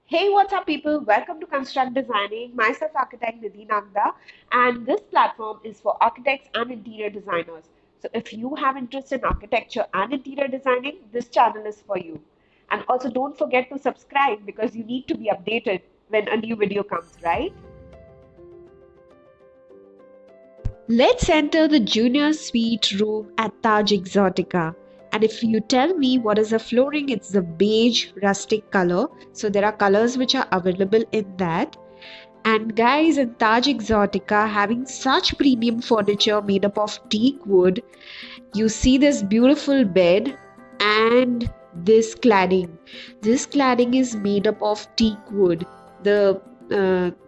Hey, what's up, people? Welcome to Construct Designing. Myself, architect Nidhi Nagda, and this platform is for architects and interior designers. So, if you have interest in architecture and interior designing, this channel is for you. And also, don't forget to subscribe because you need to be updated when a new video comes, right? Let's enter the junior suite room at Taj Exotica. And if you tell me what is the flooring, it's the beige rustic color. So there are colors which are available in that. And guys, in Taj Exotica, having such premium furniture made up of teak wood, you see this beautiful bed and this cladding. This cladding is made up of teak wood. The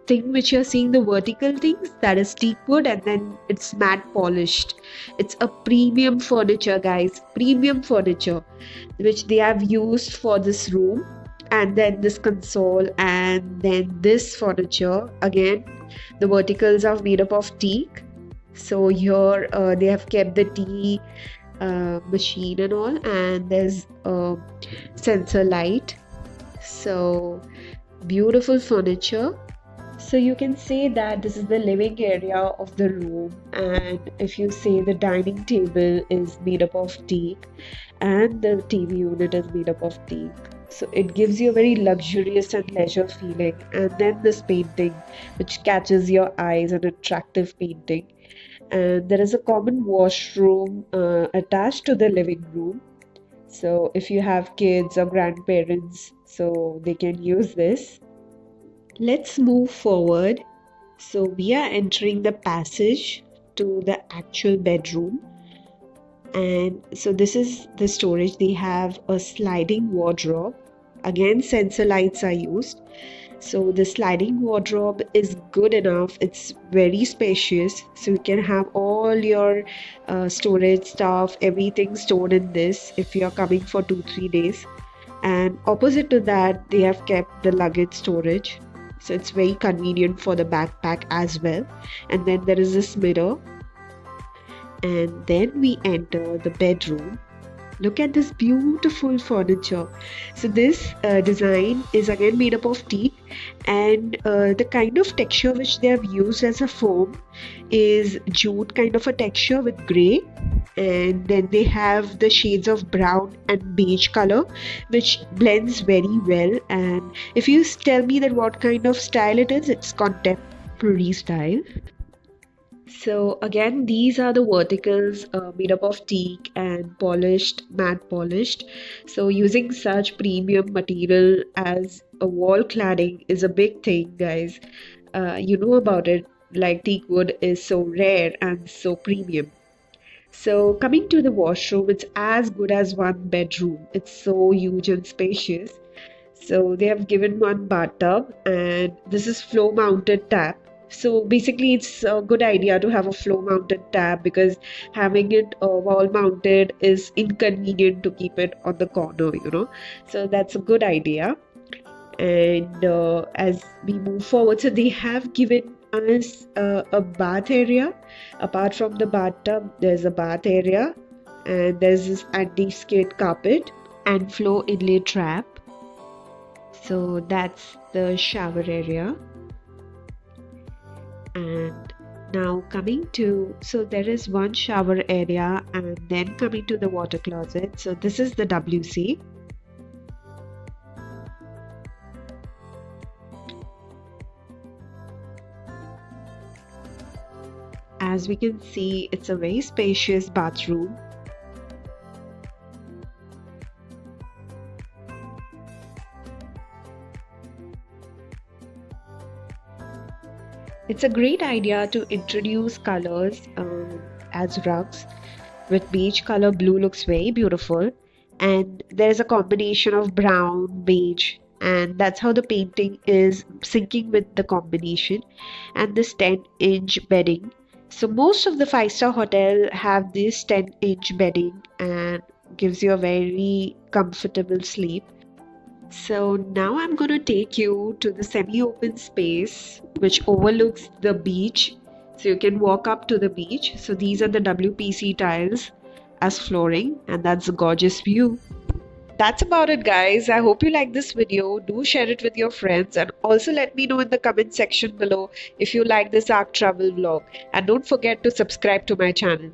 thing which you're seeing, the vertical things, that is teak wood, and then it's matte polished. It's a premium furniture, guys. Premium furniture which they have used for this room, and then this console, and then this furniture again. The verticals are made up of teak. So here they have kept the tea machine and all, and there's a sensor light. So beautiful furniture. So you can say that this is the living area of the room, and if you say the dining table is made up of teak and the TV unit is made up of teak. So it gives you a very luxurious and leisure feeling. And then this painting, which catches your eyes, an attractive painting. And there is a common washroom attached to the living room. So if you have kids or grandparents, so they can use this. Let's move forward. So we are entering the passage to the actual bedroom. And so this is the storage. They have a sliding wardrobe. Again, sensor lights are used. So the sliding wardrobe is good enough. It's very spacious. So you can have all your storage stuff, everything stored in this if you're coming for 2-3 days. And opposite to that, they have kept the luggage storage. So it's very convenient for the backpack as well. And then there is this mirror. And then we enter the bedroom. Look at this beautiful furniture. So this design is again made up of teak, and the kind of texture which they have used as a foam is jute kind of a texture with grey, and then they have the shades of brown and beige color which blends very well. And if you tell me that what kind of style it is, it's contemporary style. So again, these are the verticals made up of teak and polished, matte polished. So using such premium material as a wall cladding is a big thing, guys. You know about it, like teak wood is so rare and so premium. So coming to the washroom, it's as good as one bedroom. It's so huge and spacious. So they have given one bathtub, and this is floor mounted tap. So basically it's a good idea to have a floor mounted tap, because having it wall mounted is inconvenient to keep it on the corner. So that's a good idea. And as we move forward, so they have given us a bath area. Apart from the bathtub, there's a bath area, and there's this anti-skid carpet and floor inlay trap. So that's the shower area. And now coming to, so there is one shower area, and then coming to the water closet. So this is the WC. As we can see, it's a very spacious bathroom. It's a great idea to introduce colors as rugs. With beige color, blue looks very beautiful. And there's a combination of brown, beige, and that's how the painting is syncing with the combination. And this 10-inch bedding. So most of the 5-star hotel have this 10-inch bedding and gives you a very comfortable sleep. So now I'm going to take you to the semi-open space which overlooks the beach. So you can walk up to the beach. So these are the WPC tiles as flooring, and that's a gorgeous view. That's about it, guys. I hope you like this video. Do share it with your friends and also let me know in the comment section below if you like this Arc travel vlog. And don't forget to subscribe to my channel.